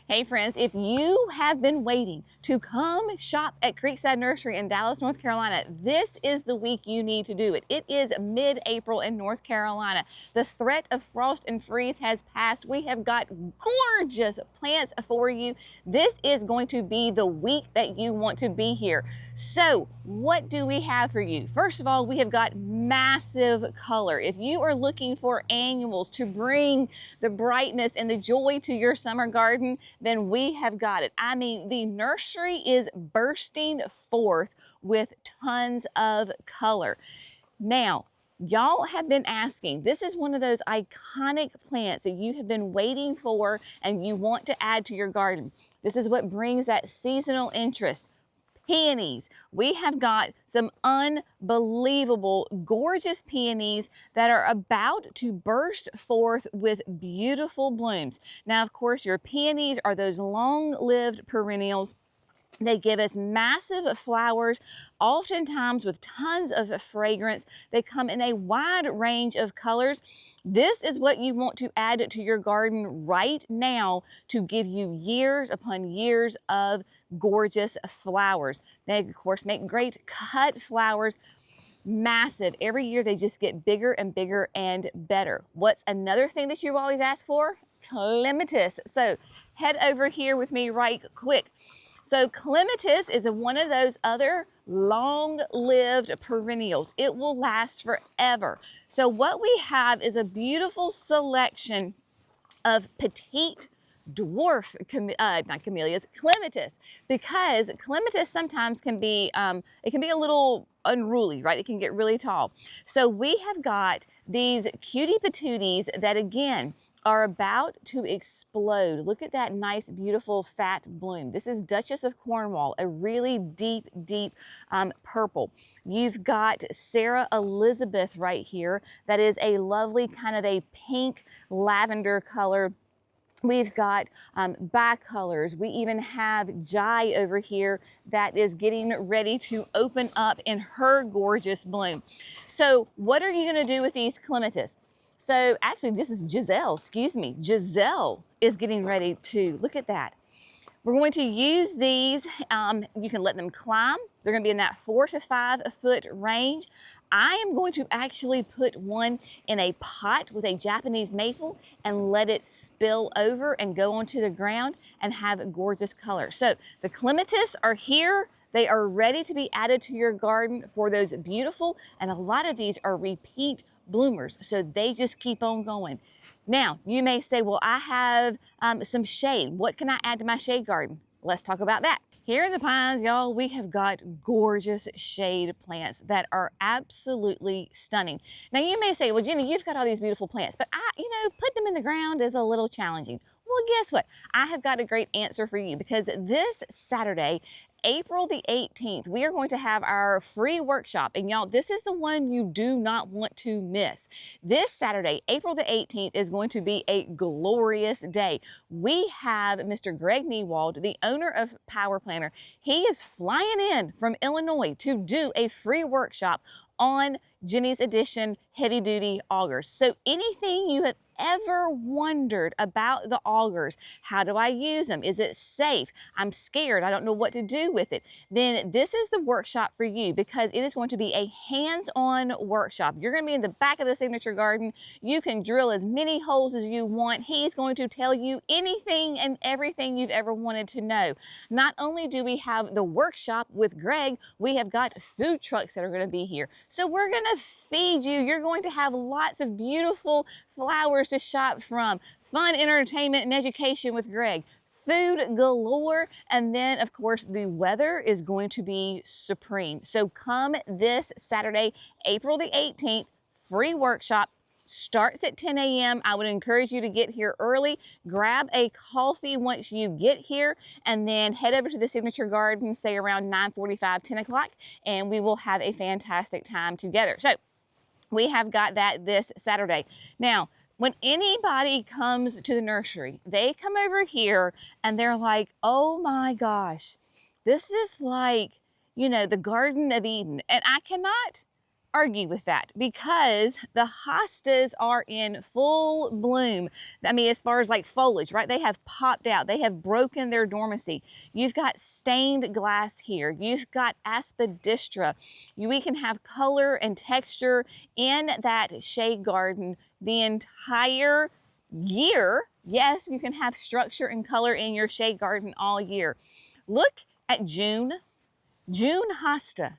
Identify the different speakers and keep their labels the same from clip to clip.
Speaker 1: Hey friends, if you have been waiting to come shop at Creekside Nursery in Dallas, North Carolina, this is the week you need to do it. It is mid-April in North Carolina. The threat of frost and freeze has passed. We have got gorgeous plants for you. This is going to be the week that you want to be here. So what do we have for you? First of all, we have got massive color. If you are looking for annuals to bring the brightness and the joy to your summer garden, then we have got it. I mean, the nursery is bursting forth with tons of color. Now, y'all have been asking, this is one of those iconic plants that you have been waiting for and you want to add to your garden. This is what brings that seasonal interest. Peonies. We have got some unbelievable, gorgeous peonies that are about to burst forth with beautiful blooms. Now, of course, your peonies are those long-lived perennials. They give us massive flowers, oftentimes with tons of fragrance. They come in a wide range of colors. This is what you want to add to your garden right now to give you years upon years of gorgeous flowers. They, of course, make great cut flowers. Massive. Every year they just get bigger and bigger and better. What's another thing that you always ask for? Clematis. So head over here with me right quick. So Clematis is one of those other long-lived perennials. It will last forever. So what we have is a beautiful selection of petite dwarf, not camellias, clematis, because clematis sometimes can be, it can be a little unruly, right? It can get really tall. So we have got these cutie patooties that again, are about to explode. Look at that nice, beautiful, fat bloom. This is Duchess of Cornwall, a really deep, deep purple. You've got Sarah Elizabeth right here. That is a lovely kind of a pink lavender color. We've got bicolors. We even have Jai over here that is getting ready to open up in her gorgeous bloom. So what are you gonna do with these clematis? So actually this is Giselle, excuse me. Giselle is getting ready to, look at that. We're going to use these, you can let them climb. They're gonna be in that 4 to 5 foot range. I am going to actually put one in a pot with a Japanese maple and let it spill over and go onto the ground and have a gorgeous color. So the clematis are here. They are ready to be added to your garden for those beautiful, and a lot of these are repeat bloomers, so they just keep on going. Now, you may say, well, I have some shade. What can I add to my shade garden? Let's talk about that. Here in the pines, y'all, we have got gorgeous shade plants that are absolutely stunning. Now, you may say, well, Jenny, you've got all these beautiful plants, but put them in the ground is a little challenging. Well, guess what? I have got a great answer for you, because this Saturday, April the 18th, we are going to have our free workshop. And y'all, this is the one you do not want to miss. This Saturday, April the 18th, is going to be a glorious day. We have Mr. Greg Newald, the owner of Power Planner. He is flying in from Illinois to do a free workshop on Jenny's Edition heavy duty augers. So anything you have ever wondered about the augers, how do I use them? Is it safe? I'm scared, I don't know what to do with it. Then this is the workshop for you, because it is going to be a hands-on workshop. You're going to be in the back of the signature garden. You can drill as many holes as you want. He's going to tell you anything and everything you've ever wanted to know. Not only do we have the workshop with Greg, we have got food trucks that are going to be here. So we're going to feed you. You're going to have lots of beautiful flowers to shop from, fun entertainment and education with Greg, food galore, and then of course the weather is going to be supreme. So come this Saturday, April the 18th, free workshop. Starts at 10 a.m. I would encourage you to get here early, grab a coffee once you get here, and then head over to the signature garden, say around 9:45, 10 o'clock, and we will have a fantastic time together. So we have got that this Saturday. Now, when anybody comes to the nursery, they come over here and they're like, oh my gosh, this is like, the Garden of Eden. And I cannot argue with that because the hostas are in full bloom. I mean, as far as like foliage, right? They have popped out. They have broken their dormancy. You've got stained glass here. You've got aspidistra. We can have color and texture in that shade garden the entire year. Yes, you can have structure and color in your shade garden all year. Look at June hosta.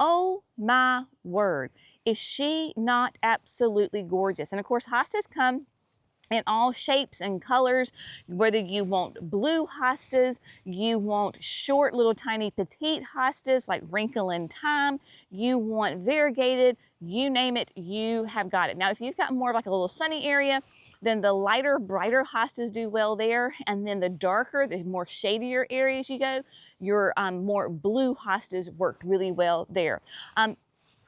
Speaker 1: Oh my word, is she not absolutely gorgeous? And of course, hostas come in all shapes and colors, whether you want blue hostas, you want short little tiny petite hostas like Wrinkle in Time, you want variegated, you name it, you have got it. Now, if you've got more of like a little sunny area, then the lighter, brighter hostas do well there. And then the darker, the more shadier areas you go, your more blue hostas worked really well there.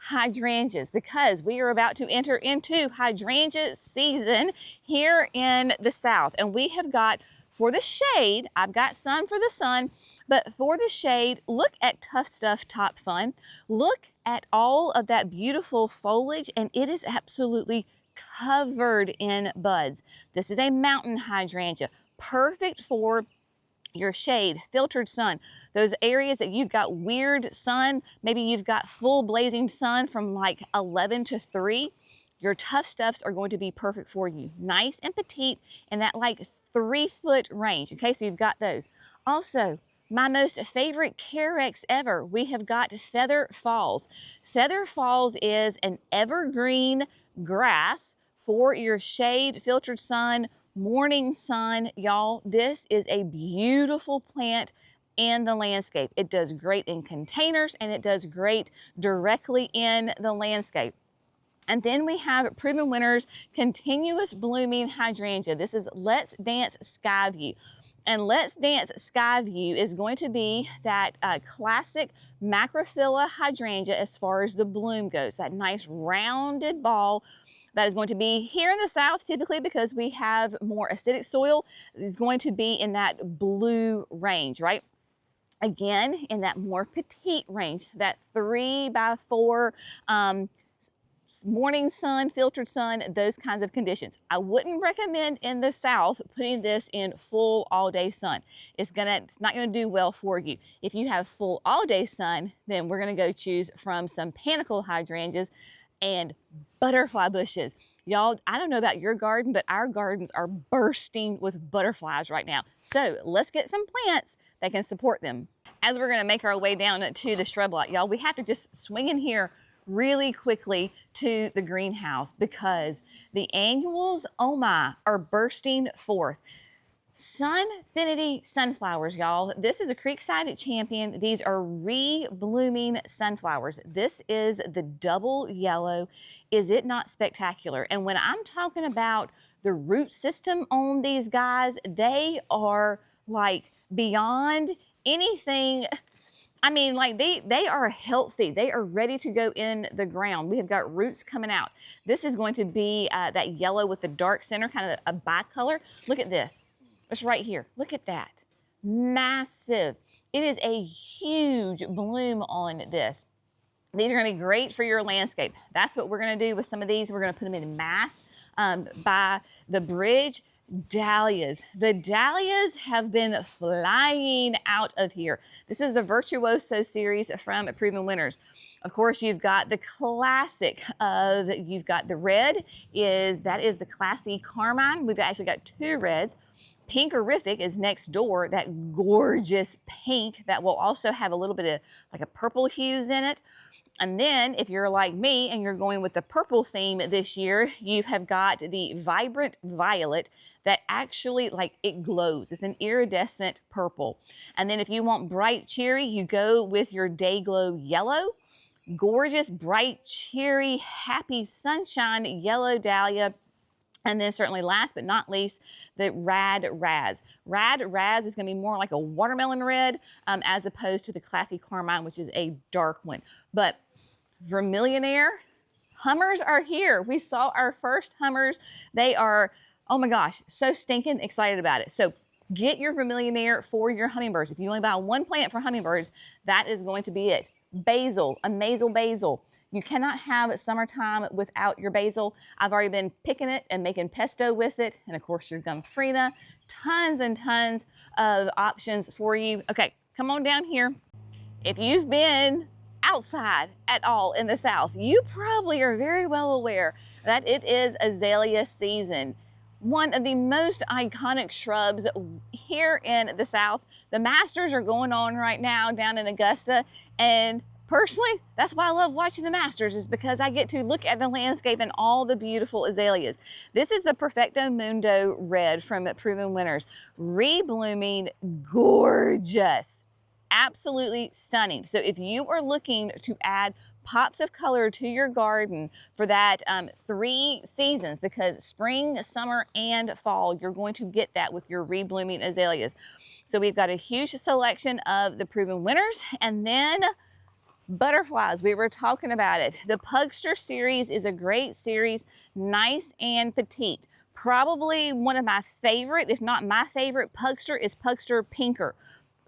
Speaker 1: Hydrangeas, because we are about to enter into hydrangea season here in the South. And we have got, for the shade, I've got sun for the sun, but for the shade, look at Tough Stuff Top Fun. Look at all of that beautiful foliage, and it is absolutely covered in buds. This is a mountain hydrangea, perfect for your shade, filtered sun, those areas that you've got weird sun, maybe you've got full blazing sun from like 11 to 3, your Tough Stuffs are going to be perfect for you. Nice and petite in that like 3-foot range. Okay, so you've got those. Also, my most favorite Carex ever, we have got Feather Falls. Feather Falls is an evergreen grass for your shade, filtered sun, morning sun. Y'all, this is a beautiful plant in the landscape. It does great in containers and it does great directly in the landscape. And then we have Proven Winners Continuous Blooming Hydrangea. This is Let's Dance Skyview. And Let's Dance Skyview is going to be that classic macrophylla hydrangea as far as the bloom goes. That nice rounded ball that is going to be here in the South typically because we have more acidic soil. Is going to be in that blue range, right? Again, in that more petite range, that 3x4 morning sun, filtered sun, those kinds of conditions. I wouldn't recommend in the South putting this in full all-day sun. It's not gonna do well for you. If you have full all-day sun, then we're gonna go choose from some panicle hydrangeas and butterfly bushes. Y'all, I don't know about your garden, but our gardens are bursting with butterflies right now. So let's get some plants that can support them. As we're gonna make our way down to the shrub lot, y'all, we have to just swing in here really quickly to the greenhouse because the annuals, oh my, are bursting forth. Sunfinity sunflowers, y'all. This is a Creekside champion. These are re-blooming sunflowers. This is the double yellow. Is it not spectacular? And when I'm talking about the root system on these guys, they are like beyond anything. I mean, like they are healthy. They are ready to go in the ground. We have got roots coming out. This is going to be that yellow with the dark center, kind of a bicolor. Look at this. It's right here. Look at that. Massive. It is a huge bloom on this. These are going to be great for your landscape. That's what we're going to do with some of these. We're going to put them in mass by the bridge. Dahlias. The dahlias have been flying out of here. This is the Virtuoso series from Proven Winners. Of course, you've got the classic of, you've got the red, that is the classy carmine. We've actually got 2 reds. Pinkerific is next door, that gorgeous pink that will also have a little bit of like a purple hues in it. And then if you're like me and you're going with the purple theme this year, you have got the vibrant violet that actually like it glows. It's an iridescent purple. And then if you want bright cherry, you go with your day glow yellow. Gorgeous, bright cherry, happy sunshine yellow dahlia. And then certainly last but not least, the Rad Raz. Rad Raz is going to be more like a watermelon red as opposed to the classy carmine, which is a dark one. But Vermillionaire, hummers are here. We saw our first hummers. They are, oh my gosh, so stinking excited about it. So get your Vermillionaire for your hummingbirds. If you only buy 1 plant for hummingbirds, that is going to be it. Basil, amazel basil. You cannot have summertime without your basil. I've already been picking it and making pesto with it. And of course your gomphrena, tons and tons of options for you. Okay, come on down here. If you've been outside at all in the South, you probably are very well aware that it is azalea season. One of the most iconic shrubs here in the South. The Masters are going on right now down in Augusta, and personally, that's why I love watching the Masters, is because I get to look at the landscape and all the beautiful azaleas. This is the Perfecto Mundo Red from Proven Winners. Reblooming, gorgeous. Absolutely stunning. So if you are looking to add pops of color to your garden for that 3 seasons, because spring, summer, and fall, you're going to get that with your reblooming azaleas. So we've got a huge selection of the Proven Winners, and then butterflies. We were talking about it. The Pugster series is a great series, nice and petite. Probably one of my favorite, if not my favorite, Pugster is Pugster Pinker.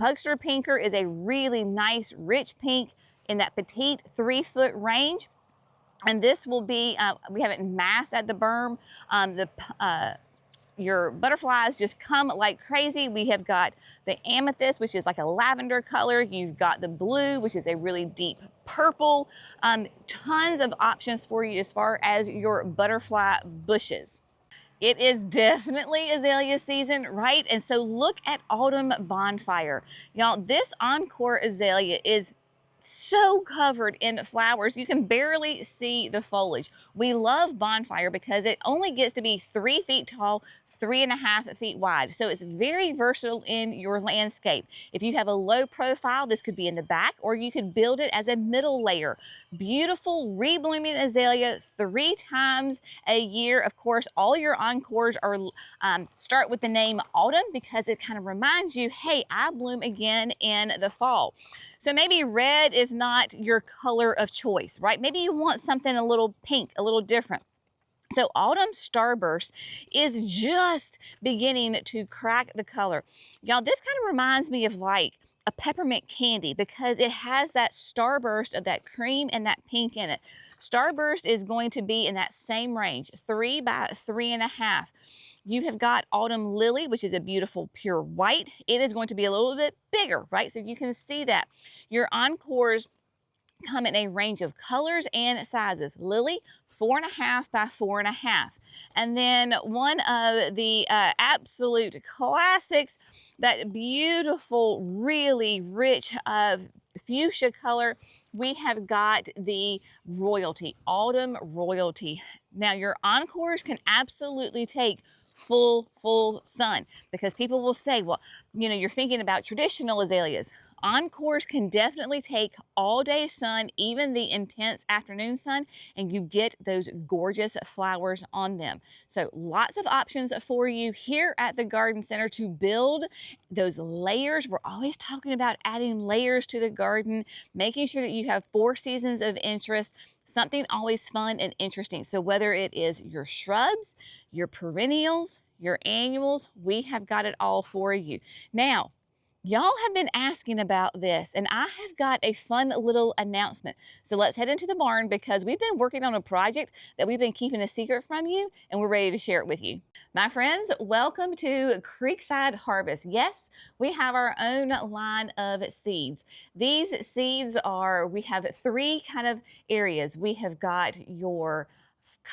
Speaker 1: Pugster Pinker is a really nice, rich pink in that petite 3-foot range. And this will be, we have it in mass at the berm. Your butterflies just come like crazy. We have got the amethyst, which is like a lavender color. You've got the blue, which is a really deep purple. Tons of options for you as far as your butterfly bushes. It is definitely azalea season, right? And so look at Autumn Bonfire. Y'all, this Encore azalea is so covered in flowers, you can barely see the foliage. We love Bonfire because it only gets to be 3 feet tall, 3.5 feet wide. So it's very versatile in your landscape. If you have a low profile, this could be in the back, or you could build it as a middle layer. Beautiful reblooming azalea 3 times a year. Of course, all your Encores are start with the name Autumn because it kind of reminds you, hey, I bloom again in the fall. So maybe red is not your color of choice, right? Maybe you want something a little pink, a little different. So Autumn Starburst is just beginning to crack the color. Y'all, this kind of reminds me of like a peppermint candy because it has that starburst of that cream and that pink in it. Starburst is going to be in that same range, 3 by 3.5. You have got Autumn Lily, which is a beautiful pure white. It is going to be a little bit bigger, right? So you can see that. Your Encores come in a range of colors and sizes. Lily, 4.5 by 4.5. And then one of the absolute classics, that beautiful, really rich fuchsia color, we have got the Royalty, Autumn Royalty. Now your Encores can absolutely take full sun, because people will say, well, you know, you're thinking about traditional azaleas. Encores can definitely take all day sun, even the intense afternoon sun, and you get those gorgeous flowers on them. So lots of options for you here at the Garden Center to build those layers. We're always talking about adding layers to the garden, making sure that you have 4 seasons of interest, something always fun and interesting. So whether it is your shrubs, your perennials, your annuals, we have got it all for you. Now, y'all have been asking about this, and I have got a fun little announcement. So let's head into the barn because we've been working on a project that we've been keeping a secret from you, and we're ready to share it with you. My friends, welcome to Creekside Harvest. Yes, we have our own line of seeds. These seeds are, we have 3 kind of areas. We have got your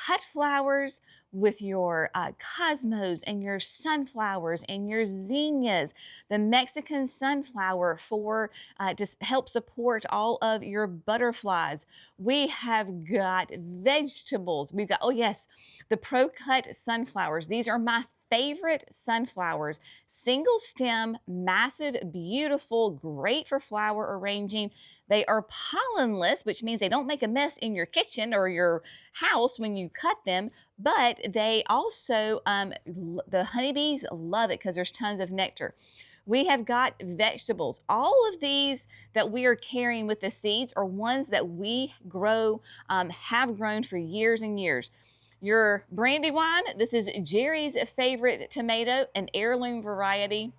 Speaker 1: cut flowers with your cosmos and your sunflowers and your zinnias, the Mexican sunflower for to help support all of your butterflies. We have got vegetables. We've got, oh yes, the Pro Cut sunflowers. These are my favorite sunflowers. Single stem, massive, beautiful, great for flower arranging. They are pollenless, which means they don't make a mess in your kitchen or your house when you cut them, but they also, the honeybees love it because there's tons of nectar. We have got vegetables. All of these that we are carrying with the seeds are ones that we grow, have grown for years and years. Your Brandywine, this is Jerry's favorite tomato, an heirloom variety.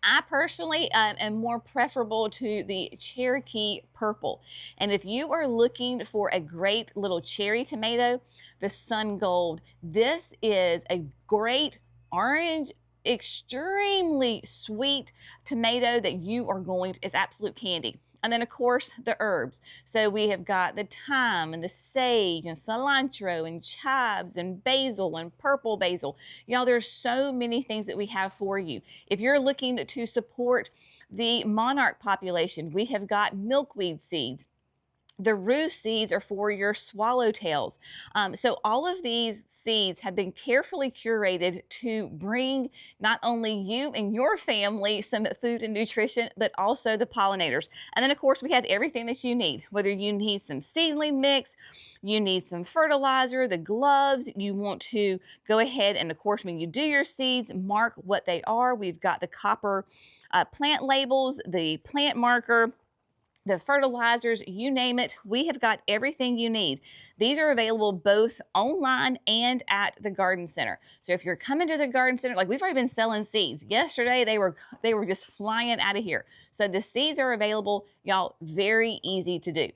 Speaker 1: I personally am more preferable to the Cherokee Purple. And if you are looking for a great little cherry tomato, the Sun Gold, this is a great orange, extremely sweet tomato that you are going to, it's absolute candy. And then of course the herbs. So we have got the thyme and the sage and cilantro and chives and basil and purple basil. Y'all, there's so many things that we have for you. If you're looking to support the monarch population, we have got milkweed seeds. The rue seeds are for your swallowtails. So all of these seeds have been carefully curated to bring not only you and your family some food and nutrition, but also the pollinators. And then of course we have everything that you need, whether you need some seedling mix, you need some fertilizer, the gloves, you want to go ahead and of course when you do your seeds, mark what they are. We've got the copper plant labels, the plant marker, the fertilizers, you name it, we have got everything you need. These are available both online and at the garden center. So if you're coming to the garden center, like we've already been selling seeds. Yesterday, they were just flying out of here. So the seeds are available, y'all, very easy to do.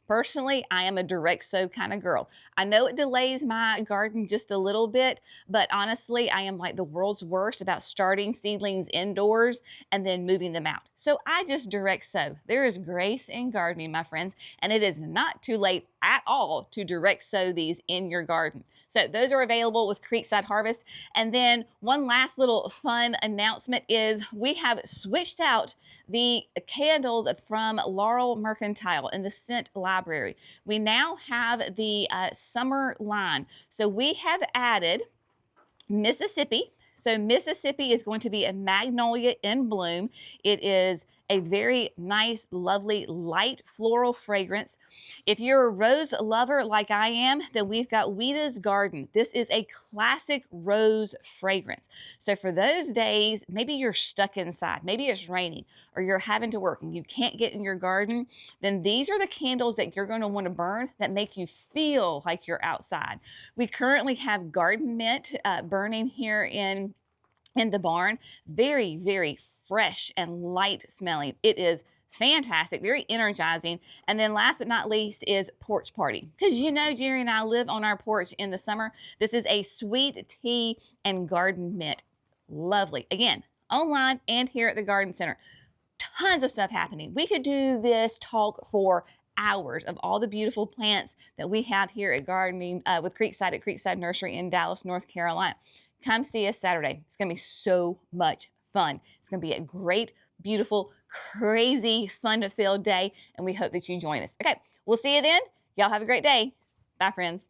Speaker 1: Personally, I am a direct sow kind of girl. I know it delays my garden just a little bit, but honestly, I am like the world's worst about starting seedlings indoors and then moving them out. So I just direct sow. There is grace in gardening, my friends, and it is not too late at all to direct sow these in your garden. So those are available with Creekside Harvest. And then one last little fun announcement is we have switched out the candles from Laurel Mercantile in the scent library. We now have the summer line. So we have added Mississippi. So Mississippi is going to be a magnolia in bloom. It is a very nice, lovely, light floral fragrance. If you're a rose lover like I am, then we've got Ouida's Garden. This is a classic rose fragrance. So for those days, maybe you're stuck inside, maybe it's raining, or you're having to work and you can't get in your garden, then these are the candles that you're going to want to burn that make you feel like you're outside. We currently have garden mint burning here in the barn. Very, very fresh and light smelling. It is fantastic, very energizing. And then last but not least is Porch Party. Because you know, Jerry and I live on our porch in the summer. This is a sweet tea and garden mint. Lovely. Again, online and here at the garden center. Tons of stuff happening. We could do this talk for hours of all the beautiful plants that we have here at gardening with Creekside at Creekside Nursery in Dallas, North Carolina. Come see us Saturday. It's going to be so much fun. It's going to be a great, beautiful, crazy, fun-filled day, and we hope that you join us. Okay, we'll see you then. Y'all have a great day. Bye, friends.